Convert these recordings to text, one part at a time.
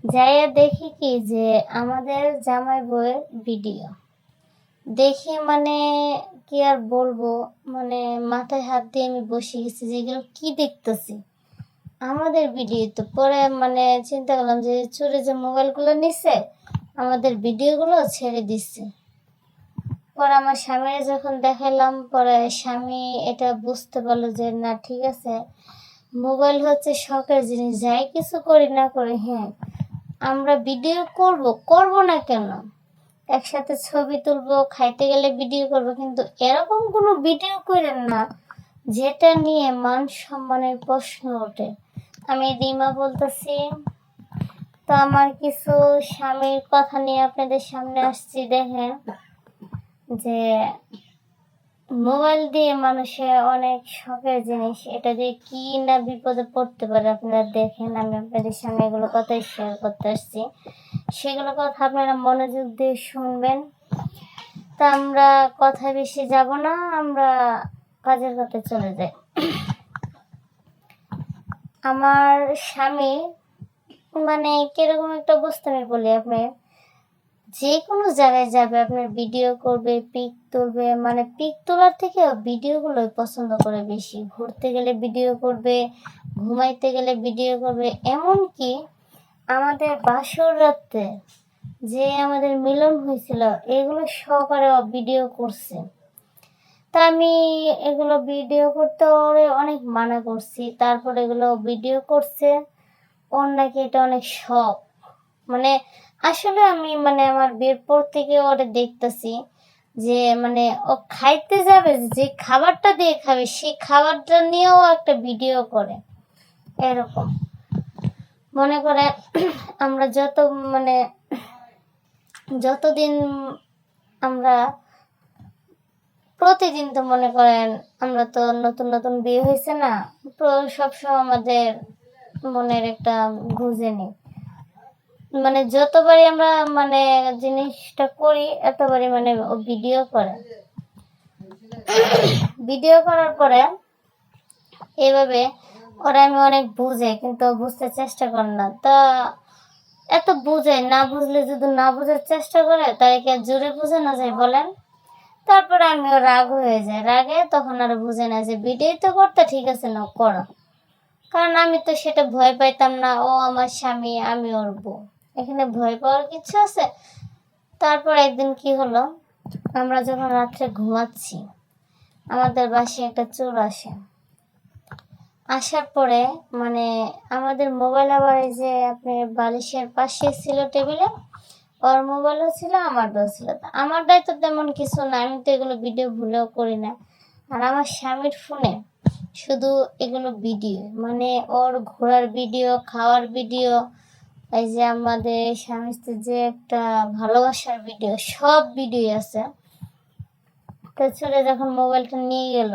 যাইয়া দেখি কি যে আমাদের জামাই বউয়ের ভিডিও দেখি, মানে কি আর বলবো, মানে মাথায় হাত দিয়ে আমি বসে গেছি যে এগুলো কি দেখতেছি। আমাদের ভিডিও তো পরে মানে চিন্তা করলাম যে চুরি যে মোবাইলগুলো নিছে আমাদের ভিডিওগুলো ছেড়ে দিচ্ছে। পরে আমার স্বামীর যখন দেখালাম, পরে স্বামী এটা বুঝতে পারলো যে না ঠিক আছে, মোবাইল হচ্ছে শখের জিনিস, যাই কিছু করি না করি, হ্যাঁ আমরা ভিডিও করব না কেন, একসাথে ছবি তুলবো, খাইতে গেলে ভিডিও করব, কিন্তু এরকম কোনো ভিডিও করেন না যেটা নিয়ে মান সম্মানের প্রশ্ন ওঠে। আমি রিমা বলতেছি। তো আমার কিছু স্বামীর কথা নিয়ে আপনাদের সামনে আসছি। দেখেন যে মোবাইল দিয়ে মানুষের অনেক শখের জিনিস, এটা দিয়ে কি না বিপদে পড়তে পারে আপনারা দেখেন। আমি আপনাদের সামনে এগুলো কথাই শেয়ার করতে আসছি, সেগুলো কথা আপনারা মনোযোগ দিয়ে শুনবেন। তা আমরা কথায় বেশি যাব না, আমরা কাজের কথায় চলে যাই। আমার স্বামী মানে কিরকম একটা অবস্থা আমি বলি, আপনি যে কোনো জায়গায় যাবে আপনার ভিডিও করবে, পিক তুলবে, মানে পিক তোলার থেকে ভিডিওগুলোই পছন্দ করে বেশি। ঘুরতে গেলে ভিডিও করবে, ঘুমাইতে গেলে ভিডিও করবে, এমনকি আমাদের বাসর রাতে যে আমাদের মিলন হয়েছিল এগুলো সহকারে ভিডিও করছে। তা আমি এগুলো ভিডিও করতে ওরে অনেক মানা করছি, তারপর এগুলো ভিডিও করছে। ওর নাকি এটা অনেক শখ। মানে আসলে আমি মানে আমার বিয়ের পর থেকে ওরে দেখতেছি যে মানে ও খাইতে যাবে, যে খাবারটা দিয়ে খাবে সেই খাবারটা নিয়েও একটা ভিডিও করে। এরকম মনে করে আমরা মানে যতদিন আমরা প্রতিদিন তো মনে করেন আমরা তো নতুন নতুন বিয়ে হয়েছে না, তো সবসময় আমাদের মনের একটা বুঝে নেই, মানে যতবারই আমরা মানে জিনিসটা করি এতবারই মানে ও ভিডিও করে। ভিডিও করার পরে এইভাবে ওরা আমি অনেক বুঝে, কিন্তু ও বুঝতে চেষ্টা করে না। তা এত বুঝে না, বুঝলে যদি না বুঝার চেষ্টা করে তাই কি আর জোরে বুঝে না যায় বলেন। তারপরে আমিও রাগ হয়ে যায়, রাগে তখন আর বুঝে না যে ভিডিও তো করতে ঠিক আছে না করো, কারণ আমি তো সেটা ভয় পাইতাম না, ও আমার স্বামী আমি ওর বউ, এখানে ভয় পাওয়ার কিছু আছে। তারপর একদিন কি হলো, আমরা যখন রাত্রে ঘুমাচ্ছি আমাদের বাসায় একটা চোর আসে। আসার পরে মানে আমাদের মোবাইল আবার এই যে আপনি বালিশের পাশে ছিল টেবিলে, ওর মোবাইলও ছিল আমারটাও ছিল। আমারটাই তো তেমন কিছু না, আমি তো এগুলো ভিডিও ভুলেও করি না। আর আমার স্বামীর ফোনে শুধু এগুলো ভিডিও, মানে ওর ঘোরার ভিডিও, খাওয়ার ভিডিও, এই যে আমাদের স্বামী স্ত্রীর যে একটা ভালোবাসার ভিডিও, সব ভিডিও আছে। তো ছেলে যখন মোবাইলটা নিয়ে গেল,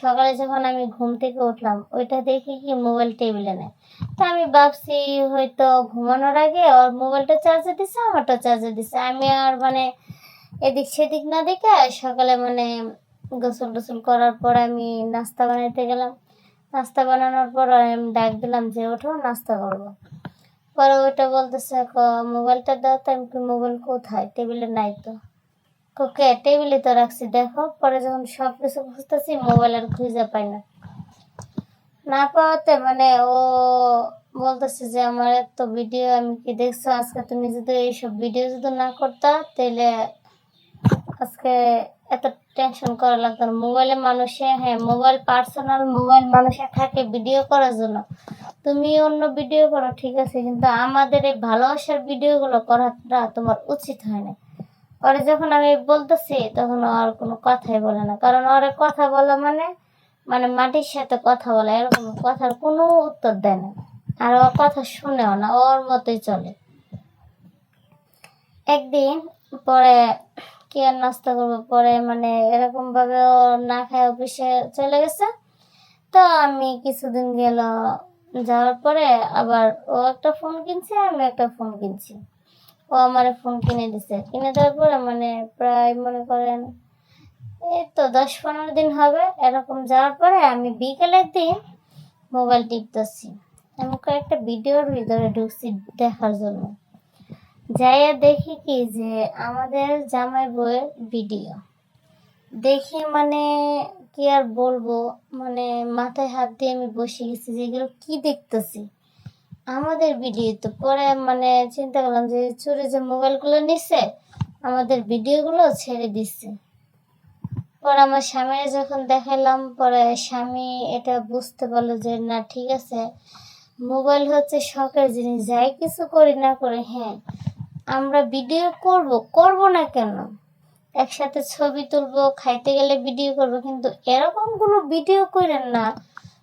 সকালে যখন আমি ঘুম থেকে উঠলাম ওইটা দেখে কি মোবাইল টেবিলে নেয়। তা আমি ভাবছি হয়তো ঘুমানোর আগে ওর মোবাইলটা চার্জে দিছে, আমারটা চার্জে দিছে। আমি আর মানে এদিক সেদিক না দেখে সকালে মানে গোসল টোসল করার পর আমি নাস্তা বানাইতে গেলাম। নাস্তা বানানোর পর আমি ডাক দিলাম যে ওঠো নাস্তা করবো। পরে ওইটা বলতেছে মোবাইলটা দাও। তো আমি মোবাইল কোথায়, টেবিলে নাই তো। ওকে টেবিলে তো রাখছি দেখো। পরে যখন সব কিছু খুঁজতেছি মোবাইল আর খুঁজে পাই না, না পাওয়াতে মানে ও বলতেছে যে আমার এত ভিডিও আমি কি দেখছো, আজকে তুমি যদি এইসব ভিডিও যদি না করতা তাহলে আজকে এত টেনশন করা লাগতো না। মোবাইলে মানুষে, হ্যাঁ মোবাইল পার্সোনাল মোবাইল মানুষের থাকে ভিডিও করার জন্য, তুমি অন্য ভিডিও করো ঠিক আছে, কিন্তু আমাদের এই ভালোবাসার ভিডিওগুলো করাটা তোমার উচিত হয় না। ওরে যখন আমি বলতেছি তখন আর কোনো কথাই বলে না, কারণ ওরে কথা বলা মানে মানে মাটির সাথে কথা বলা, এরকম কথার কোনো উত্তর দেয় না। আর ও কথা শুনেও না, ওর মতোই চলে। একদিন পরে কি আর নাস্তা করবো, পরে মানে এরকম ভাবে ও না খায় অফিসে চলে গেছে। তো আমি কিছুদিন গেল, যাওয়ার পরে আবার ও একটা ফোন কিনছে, আমি একটা ফোন কিনছি। ও আমার ফোন কিনে দিছে, কিনে দেওয়ার পরে মানে প্রায় মনে করেন এই তো 10-15 দিন হবে এরকম। যাওয়ার পরে আমি বিকেলের দিন মোবাইল টিপতেছি, আমি কয়েকটা ভিডিওর ভিতরে ঢুকছি দেখার জন্য। যাইয়া দেখি কি যে আমাদের জামাই বউয়ের ভিডিও দেখি, মানে কি আর বলবো, মানে মাথায় হাত দিয়ে আমি বসে গেছি যে এগুলো কি দেখতেছি। আমাদের ভিডিও তো পরে মানে চিন্তা করলাম যে চুরি যে মোবাইলগুলো নিচ্ছে আমাদের ভিডিওগুলো ছেড়ে দিচ্ছে। পরে আমার স্বামীর যখন দেখালাম, পরে স্বামী এটা বুঝতে পারলো যে না ঠিক আছে, মোবাইল হচ্ছে শখের জিনিস, যাই কিছু করি না করে হ্যাঁ আমরা ভিডিও করব না কেন, একসাথে ছবি তুলবো, খাইতে গেলে ভিডিও করব, কিন্তু এরকম কোনো ভিডিও করেন না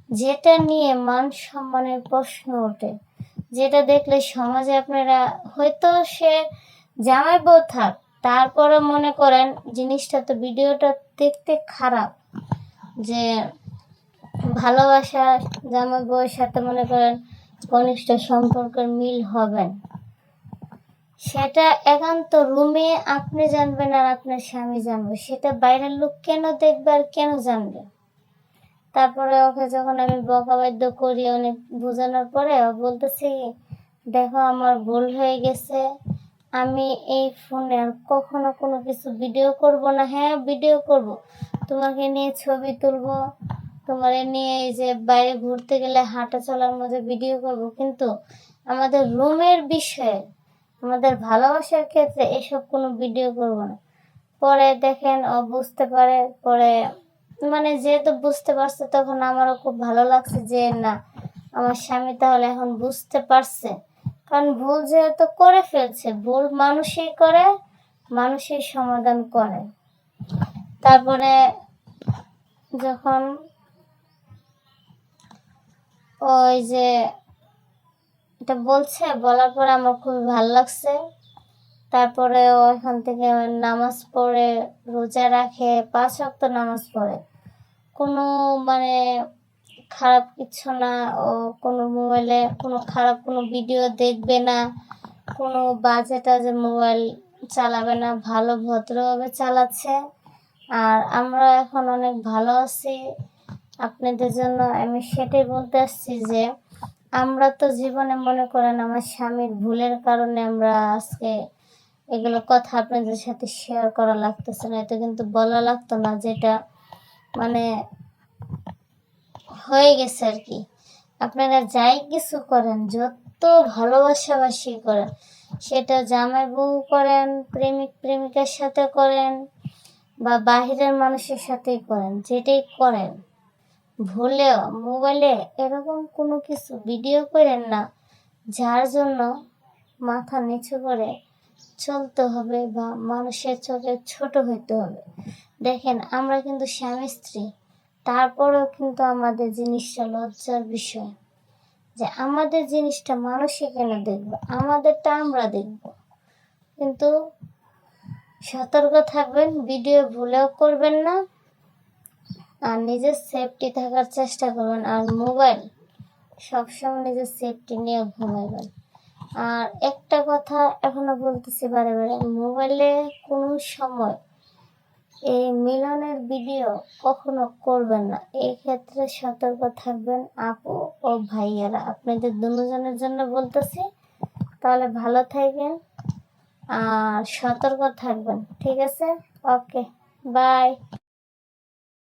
যেটা নিয়ে মান সম্মানের প্রশ্ন ওঠে, যেটা দেখলে সমাজে আপনারা হয়তো সে জামাই বউ থাক, তারপরে মনে করেন জিনিসটা তো ভিডিওটা দেখতে খারাপ, যে ভালোবাসা জামাই বউয়ের সাথে মনে করেন ঘনিষ্ঠ সম্পর্কের মিল হবেন, সেটা একান্ত রুমে আপনি জানবেন আর আপনার স্বামী জানবে, সেটা বাইরের লোক কেন দেখবে আর কেন জানবে। তারপরে ওকে যখন আমি বকাবাদ্য করি অনেক বোঝানোর পরে ও বলতেছি দেখো আমার ভুল হয়ে গেছে, আমি এই ফোনে আর কখনো কোনো কিছু ভিডিও করব না। হ্যাঁ ভিডিও করব, তোমাকে নিয়ে ছবি তুলবো, তোমার নিয়ে এই যে বাইরে ঘুরতে গেলে হাঁটা চলার মধ্যে ভিডিও করব, কিন্তু আমাদের রুমের বিষয়ে আমাদের ভালোবাসার ক্ষেত্রে এসব কোনো ভিডিও করব না। পরে দেখেন ও বুঝতে পারে, পরে মানে যেহেতু বুঝতে পারছে তখন আমারও খুব ভালো লাগছে যে না আমার স্বামী তাহলে এখন বুঝতে পারছে, কারণ ভুল যেহেতু করে ফেলছে, ভুল মানুষই করে, মানুষই সমাধান করে। তারপরে যখন ওই যে এটা বলছে, বলার পরে আমার খুবই ভালো লাগছে। তারপরে ও এখান থেকে নামাজ পড়ে, রোজা রাখে, 5 ওয়াক্ত নামাজ পড়ে, কোনো মানে খারাপ কিছু না, ও কোনো মোবাইলে কোনো খারাপ কোনো ভিডিও দেখবে না, কোনো বাজে টাজে মোবাইল চালাবে না, ভালো ভদ্রভাবে চালাচ্ছে। আর আমরা এখন অনেক ভালো আছি। আপনাদের জন্য আমি সেটাই বলতে আসছি যে আমরা তো জীবনে মনে করেন আমার স্বামীর ভুলের কারণে আমরা আজকে এগুলো কথা আপনাদের সাথে শেয়ার করা লাগতেছে না, এটা কিন্তু বলা লাগতো না, যেটা মানে হয়ে গেছে আর কি। আপনারা যাই কিছু করেন, যত ভালোবাসাবাসি করেন, সেটা জামাই বউ করেন, প্রেমিক প্রেমিকার সাথে করেন বা বাহিরের মানুষের সাথেই করেন, যেটাই করেন ভুলেও মোবাইলে এরকম কোনো কিছু ভিডিও করেন না যার জন্য মাথা নিচু করে চলতে হবে বা মানুষের চোখে ছোট হইতে হবে। দেখেন আমরা কিন্তু স্বামী স্ত্রী, তারপরেও কিন্তু আমাদের জিনিসটা লজ্জার বিষয় যে আমাদের জিনিসটা মানুষে কেন দেখবে, আমাদেরটা আমরা দেখব। কিন্তু সতর্ক থাকবেন, ভিডিও ভুলেও করবেন না, আর নিজের সেফটি থাকার চেষ্টা করবেন, আর মোবাইল সবসময় নিজের সেফটি নিয়ে ঘুমাইবেন। আর একটা কথা এখনো বলতেছি বারে বারে, মোবাইলে কোনো সময় এই মিলনের ভিডিও কখনো করবেন না, এই ক্ষেত্রে সতর্ক থাকবেন আপু ও ভাইয়ারা, আপনাদের দুজনের জন্য বলতেছি। তাহলে ভালো থাকবেন আর সতর্ক থাকবেন, ঠিক আছে? ওকে, বাই।